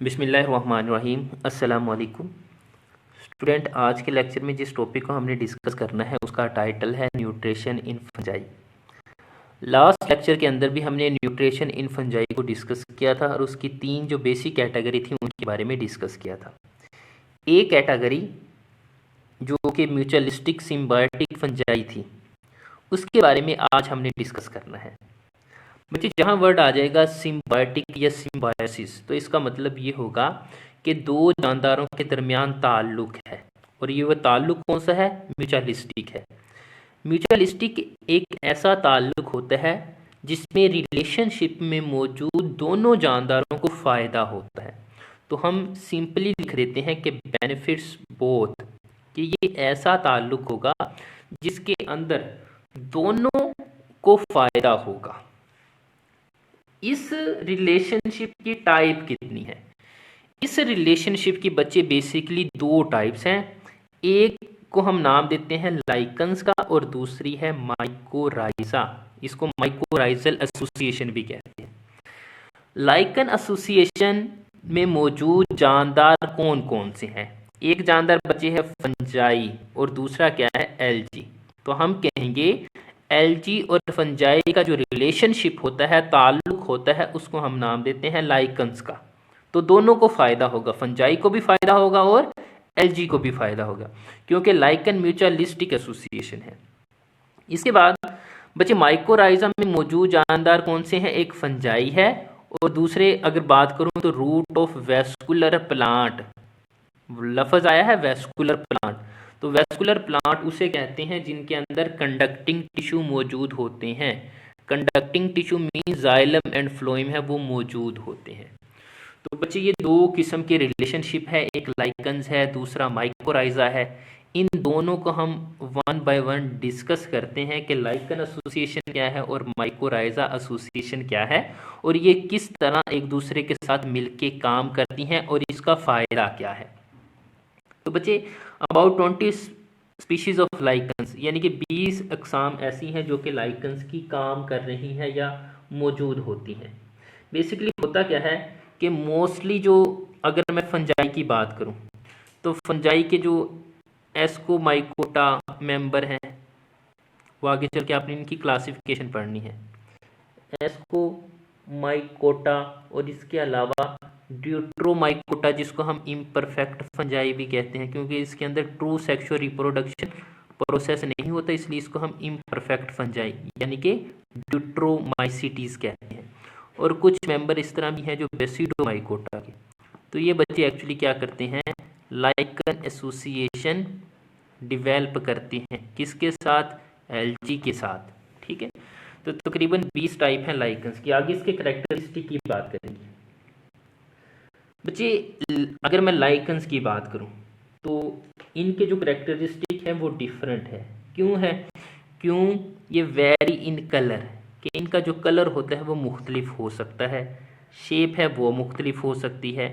बिस्मिल्लाहिर्रहमानिर्रहीम। अस्सलाम वालेकुम स्टूडेंट। आज के लेक्चर में जिस टॉपिक को हमने डिस्कस करना है उसका टाइटल है nutrition in fungi. Last lecture के अंदर भी हमने न्यूट्रिशन इन फंजाई को डिस्कस किया था और उसकी तीन जो बेसिक कैटेगरी थी उनके बारे में डिस्कस किया था। एक कैटेगरी जो कि म्यूचुअलिस्टिक सिम्बायोटिक फंजाई थी उसके बारे में आज हमने डिस्कस करना है। बच्चे जहाँ वर्ड आ जाएगा सिम्बायोटिक या सिम्बायोसिस तो इसका मतलब ये होगा कि दो जानदारों के दरमियान ताल्लुक है और ये वह ताल्लुक कौन सा है? म्यूचुअलिस्टिक है। म्यूचुअलिस्टिक एक ऐसा ताल्लुक होता है जिसमें रिलेशनशिप में मौजूद दोनों जानदारों को फ़ायदा होता है। तो हम सिंपली लिख देते हैं कि बेनिफिट्स बोथ, कि ये ऐसा ताल्लुक होगा जिसके अंदर दोनों को फ़ायदा होगा। इस रिलेशनशिप की टाइप कितनी है? इस रिलेशनशिप की बच्चे बेसिकली दो टाइप्स हैं। एक को हम नाम देते हैं लाइकन्स का और दूसरी है माइकोराइजा। इसको माइकोराइजल एसोसिएशन भी कहते हैं। लाइकन एसोसिएशन में मौजूद जानदार कौन कौन से हैं? एक जानदार बच्चे है फंजाई और दूसरा क्या है? एलजी। तो हम कहेंगे एलजी और फंजाई का जो रिलेशनशिप होता है, ताल्लुक होता है, उसको हम नाम देते हैं लाइकन्स का। तो दोनों को फ़ायदा होगा, फंजाई को भी फ़ायदा होगा और एलजी को भी फ़ायदा होगा, क्योंकि लाइकन म्यूचुअलिस्टिक एसोसिएशन है। इसके बाद बच्चे माइकोराइजा में मौजूद जानदार कौन से हैं? एक फंजाई है और दूसरे अगर बात करूं तो रूट ऑफ वेस्कुलर प्लांट। लफ्ज़ आया है वेस्कुलर प्लांट, तो वेस्कुलर प्लांट उसे कहते हैं जिनके अंदर कंडक्टिंग टिश्यू मौजूद होते हैं। Conducting tissue mean xylem and phloem है, वो मौजूद होते हैं। तो बच्चे ये दो किस्म के रिलेशनशिप है, एक लाइकन्स है, दूसरा माइकोराइजा है। इन दोनों को हम वन बाय वन डिस्कस करते हैं कि लाइकन एसोसिएशन क्या है और माइकोराइजा एसोसिएशन क्या है और ये किस तरह एक दूसरे के साथ मिलके काम करती हैं और इसका फ़ायदा क्या है। तो बच्चे अबाउट 20 स्पीशीज़ ऑफ लाइकन्स, यानी कि 20 अकसाम ऐसी हैं जो कि लाइकन्स की काम कर रही हैं या मौजूद होती हैं। बेसिकली होता क्या है कि मोस्टली जो, अगर मैं फंजाई की बात करूं तो फंजाई के जो एस्कोमाइकोटा मेंबर हैं, वो आगे चल के आपने इनकी क्लासिफिकेशन पढ़नी है। एस्कोमाइकोटा और इसके अलावा ड्यूट्रोमाइकोटा, जिसको हम इम्परफेक्ट फंजाई भी कहते हैं, क्योंकि इसके अंदर ट्रू सेक्सुअल रिप्रोडक्शन प्रोसेस नहीं होता, इसलिए इसको हम इम्परफेक्ट फंजाई यानी कि ड्यूट्रोमाइसिटीज कहते हैं। और कुछ मेंबर इस तरह भी हैं जो बेसिडोमाइकोटा के। तो ये बच्चे एक्चुअली क्या करते हैं? लाइकन एसोसिएशन डिवेल्प करते हैं। किसके साथ? एलजी के साथ। ठीक है, तो तकरीबन 20 टाइप हैं लाइकन्स की। आगे इसके करेक्टरिस्टिक की बात करेंगे। बच्चे अगर मैं लाइकन्स की बात करूं तो इनके जो करेक्टरिस्टिक हैं वो डिफरेंट है। क्यों है? क्यों? ये वेरी इन कलर, कि इनका जो कलर होता है वो मुख्तलिफ हो सकता है, शेप है वो मुख्तलिफ हो सकती है,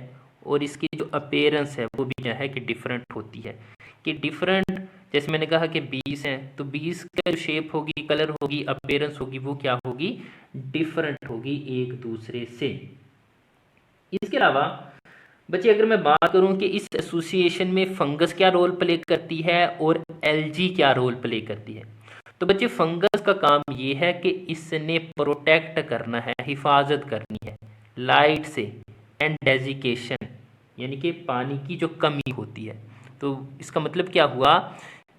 और इसकी जो अपीयरेंस है वो भी क्या है कि डिफरेंट होती है। कि डिफरेंट, जैसे मैंने कहा कि 20 हैं, तो 20 का जो शेप होगी, कलर होगी, अपीयरेंस होगी, वो क्या होगी? डिफरेंट होगी एक दूसरे से। इसके अलावा बच्चे अगर मैं बात करूं कि इस एसोसिएशन में फंगस क्या रोल प्ले करती है और एलजी क्या रोल प्ले करती है, तो बच्चे फंगस का काम ये है कि इसने प्रोटेक्ट करना है, हिफाजत करनी है लाइट से एंड डेजिकेशन, यानी कि पानी की जो कमी होती है। तो इसका मतलब क्या हुआ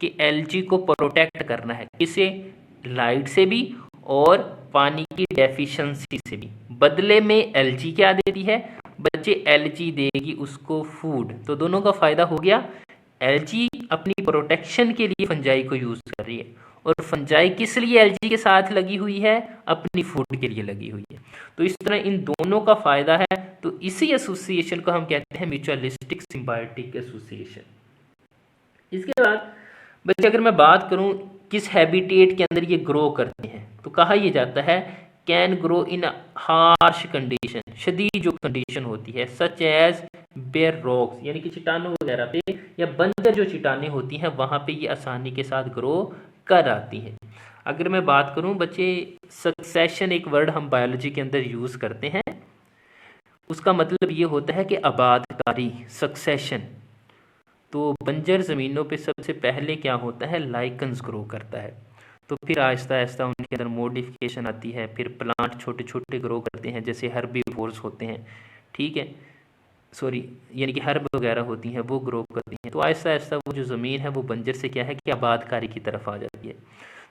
कि एलजी को प्रोटेक्ट करना है, किसे? लाइट से भी और पानी की डेफिशिएंसी से भी। बदले में एलजी क्या देती है? बच्चे एलजी देगी उसको फूड। तो दोनों का फायदा हो गया। एलजी अपनी प्रोटेक्शन के लिए फंजाई को यूज कर रही है और फंजाई किस लिए एलजी के साथ लगी हुई है? अपनी फूड के लिए लगी हुई है। तो इस तरह इन दोनों का फायदा है। तो इसी एसोसिएशन को हम कहते हैं म्यूचुअलिस्टिक सिम्बायोटिक एसोसिएशन। इसके बाद बच्चे अगर मैं बात करूं किस हैबिटेट के अंदर ये ग्रो करते हैं, तो कहा यह जाता है can grow in harsh condition, शदीद जो कंडीशन होती है, सच एज बेयर रॉक्स, यानी कि चट्टानों वगैरह पे या बंजर जो चट्टानें होती हैं वहां पे ये आसानी के साथ ग्रो कर आती हैं। अगर मैं बात करूं बच्चे, सक्सेशन एक वर्ड हम बायोलॉजी के अंदर यूज करते हैं, उसका मतलब ये होता है कि आबादकारी, सक्सेशन। तो बंजर ज़मीनों पे सबसे पहले क्या होता है, लाइकन्स ग्रो करता है। तो फिर आहिस्ता आहिस्ता उनके अंदर मॉडिफिकेशन आती है, फिर प्लांट छोटे छोटे ग्रो करते हैं, जैसे हर्बीवोर्स होते हैं, ठीक है, सॉरी, यानी कि हर्ब वगैरह होती हैं वो ग्रो करती हैं। तो आहिस्ता आहिस्ता वो जो ज़मीन है वो बंजर से क्या है कि आबादकारी की तरफ आ जाती है।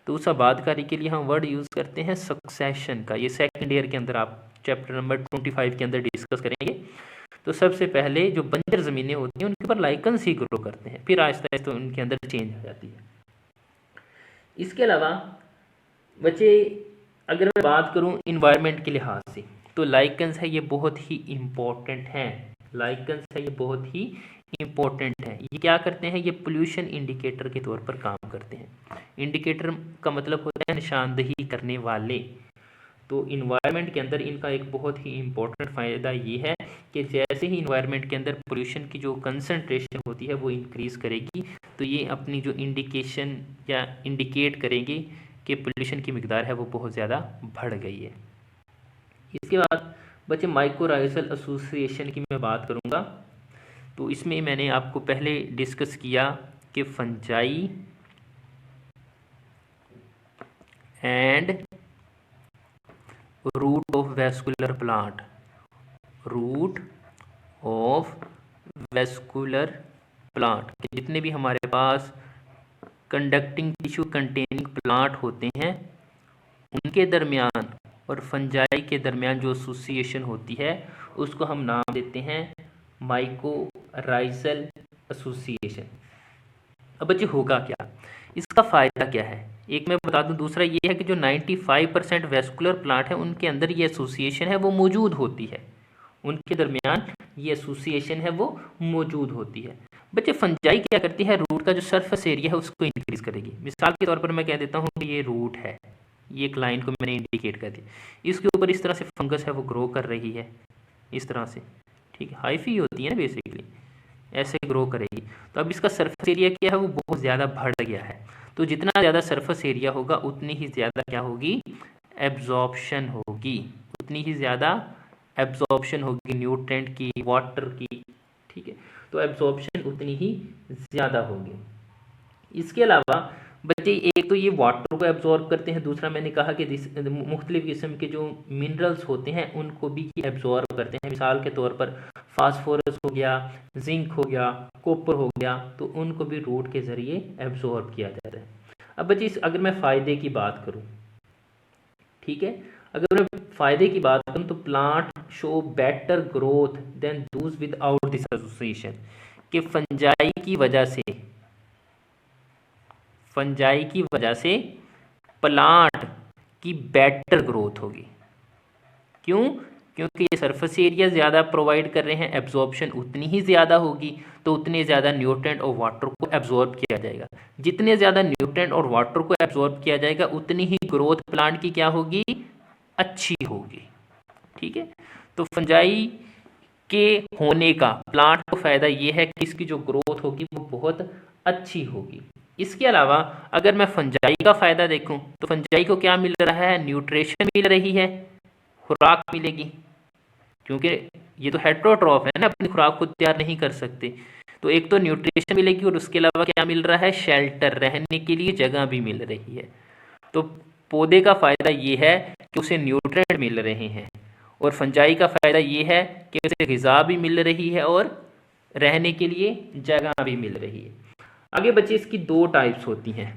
तो उस आबादकारी के लिए हम वर्ड यूज़ करते हैं सक्सेशन का। ये सेकंड ईयर के अंदर आप चैप्टर नंबर 25 के अंदर डिस्कस करेंगे। तो सबसे पहले जो बंजर ज़मीनें होती हैं उनके ऊपर लाइकन्स ही ग्रो करते हैं, फिर आहिस्ता आहिस्ता उनके अंदर चेंज आ जाती है। इसके अलावा बच्चे, अगर मैं बात करूं इन्वायरमेंट के लिहाज से, तो लाइकन्स है ये बहुत ही इम्पोर्टेंट हैं। लाइकन्स है ये बहुत ही इम्पोर्टेंट है। ये क्या करते हैं, ये पोल्यूशन इंडिकेटर के तौर पर काम करते हैं। इंडिकेटर का मतलब होता है निशानदही करने वाले। तो इन्वायरमेंट के अंदर इनका एक बहुत ही इम्पोर्टेंट फ़ायदा ये है कि जैसे ही इन्वायरमेंट के अंदर पोल्यूशन की जो कंसंट्रेशन होती है वो इंक्रीज़ करेगी, तो ये अपनी जो इंडिकेशन या इंडिकेट करेंगे कि पोल्यूशन की मिकदार है वो बहुत ज़्यादा बढ़ गई है। इसके बाद बच्चे माइकोराइजल एसोसिएशन की मैं बात करूँगा। तो इसमें मैंने आपको पहले डिस्कस किया कि fungi and root of vascular plant, root of vascular plant, जितने भी हमारे पास कंडक्टिंग टिश्यू कंटेनिंग प्लांट होते हैं उनके दरमियान और फंजाई के दरमियान जो एसोसिएशन होती है उसको हम नाम देते हैं माइकोराइजल एसोसिएशन। अब बच्चे होगा क्या, इसका फ़ायदा क्या है, एक मैं बता दूं। दूसरा ये है कि जो 95% वेस्कुलर प्लांट है उनके अंदर ये एसोसिएशन है वो मौजूद होती है, उनके दरमियान ये एसोसिएशन है वो मौजूद होती है। बच्चे फंजाई क्या करती है, रूट का जो सरफेस एरिया है उसको इंक्रीज करेगी। मिसाल के तौर पर मैं कह देता हूँ कि ये रूट है, ये एक लाइन को मैंने इंडिकेट कर दी, इसके ऊपर इस तरह से फंगस है वो ग्रो कर रही है, इस तरह से, ठीक है, हाइफी होती है ना बेसिकली, ऐसे ग्रो करेगी। तो अब इसका सरफेस एरिया क्या है वो बहुत ज़्यादा बढ़ गया है। तो जितना ज़्यादा सरफेस एरिया होगा उतनी ही ज़्यादा क्या होगी, एब्जॉर्प्शन होगी, उतनी ही ज़्यादा एब्जॉर्प्शन होगी न्यूट्रेंट की, वाटर की, ठीक है, तो एब्जॉर्प्शन उतनी ही ज़्यादा होगी। इसके अलावा बच्चे एक तो ये वाटर को एब्जॉर्ब करते हैं, दूसरा मैंने कहा कि मुख्तलिफ किस्म के जो मिनरल्स होते हैं उनको भी एब्जॉर्ब करते हैं। मिसाल के तौर पर फास्फोरस हो गया, जिंक हो गया, कॉपर हो गया, तो उनको भी रूट के ज़रिए एब्जॉर्ब किया जाता है। अब बच्चे अगर मैं फ़ायदे की बात करूँ, ठीक है, अगर मैं फ़ायदे की बात करूँ तो plant show better growth than those without this association, कि फंजाई की वजह से प्लांट की बेटर ग्रोथ होगी। क्यों, क्योंकि ये सरफेस एरिया ज़्यादा प्रोवाइड कर रहे हैं, एब्जॉर्प्शन उतनी ही ज़्यादा होगी, तो उतने ज़्यादा न्यूट्रेंट और वाटर को एब्जॉर्ब किया जाएगा। जितने ज़्यादा न्यूट्रेंट और वाटर को एब्जॉर्ब किया जाएगा उतनी ही ग्रोथ प्लांट की क्या होगी, अच्छी होगी, ठीक है। तो फंजाई के होने का प्लांट को फ़ायदा ये है कि इसकी जो ग्रोथ होगी वो बहुत अच्छी होगी। इसके अलावा अगर मैं फंजाई का फ़ायदा देखूं तो फंजाई को क्या मिल रहा है, न्यूट्रिशन मिल रही है, खुराक मिलेगी, क्योंकि ये तो हेट्रोट्रॉफ है ना, अपनी खुराक खुद तैयार नहीं कर सकते। तो एक तो न्यूट्रिशन मिलेगी और उसके अलावा क्या मिल रहा है, शेल्टर, रहने के लिए जगह भी मिल रही है। तो पौधे का फ़ायदा ये है कि उसे न्यूट्रिएंट मिल रहे हैं, और फंजाई का फ़ायदा ये है कि उसे ग़िज़ा भी मिल रही है और रहने के लिए जगह भी मिल रही है। आगे बच्चे इसकी दो टाइप्स होती हैं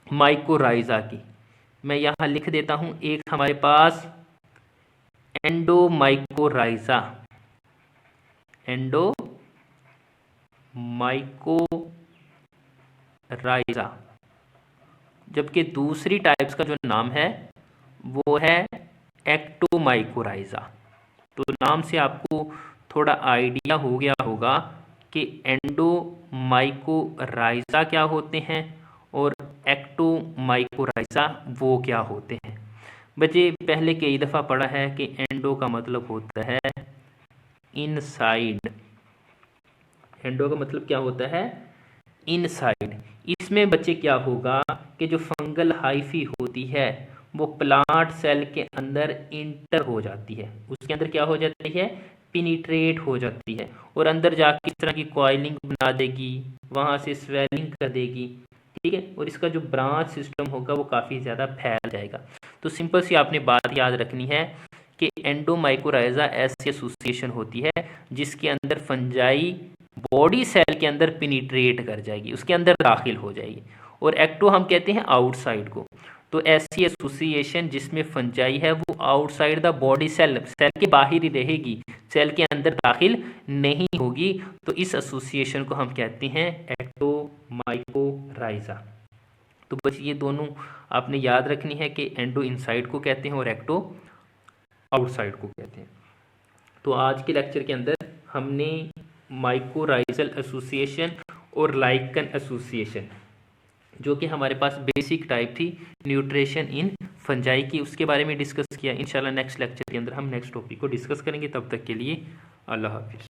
माइकोराइज़ा की, मैं यहाँ लिख देता हूँ। एक हमारे पास एंडोमाइकोराइज़ा, जबकि दूसरी टाइप्स का जो नाम है वो है एक्टोमाइकोराइज़ा। तो नाम से आपको थोड़ा आइडिया हो गया होगा कि एंडोमाइकोराइज़ा क्या होते हैं और एक्टोमाइकोराइज़ा वो क्या होते हैं। बच्चे पहले कई दफ़ा पढ़ा है कि एंडो का मतलब होता है इनसाइड, एंडो का मतलब क्या होता है, इनसाइड। इसमें बच्चे क्या होगा कि जो फंगल हाइफी होती है वो प्लांट सेल के अंदर इंटर हो जाती है, उसके अंदर क्या हो जाती है, पिनिट्रेट हो जाती है और अंदर जाके इस तरह की कॉइलिंग बना देगी, वहाँ से स्वेलिंग कर देगी, ठीक है, और इसका जो ब्रांच सिस्टम होगा वो काफ़ी ज़्यादा फैल जाएगा। तो सिंपल सी आपने बात याद रखनी है कि एंडोमाइकोराइजा ऐसी एसोसिएशन होती है जिसके अंदर फंजाई बॉडी सेल के अंदर पिनिट्रेट कर जाएगी, उसके अंदर दाखिल हो जाएगी, और एक्टो हम कहते हैं आउटसाइड को। तो ऐसी एसोसिएशन जिसमें फंजाई है वो outside the body cell, cell के बाहर ही रहेगी, सेल के अंदर दाखिल नहीं होगी, तो इस एसोसिएशन को हम कहते हैं एक्टोमाइकोराइजा। तो बस ये दोनों आपने याद रखनी है कि एंडो इनसाइड को कहते हैं और एक्टो आउटसाइड को कहते हैं। तो आज के लेक्चर के अंदर हमने माइकोराइजल एसोसिएशन और लाइकन एसोसिएशन, जो कि हमारे पास बेसिक टाइप थी न्यूट्रिशन इन फंजाई की, उसके बारे में डिस्कस किया। इंशाल्लाह नेक्स्ट लेक्चर के अंदर हम नेक्स्ट टॉपिक को डिस्कस करेंगे। तब तक के लिए अल्लाह हाफिज़।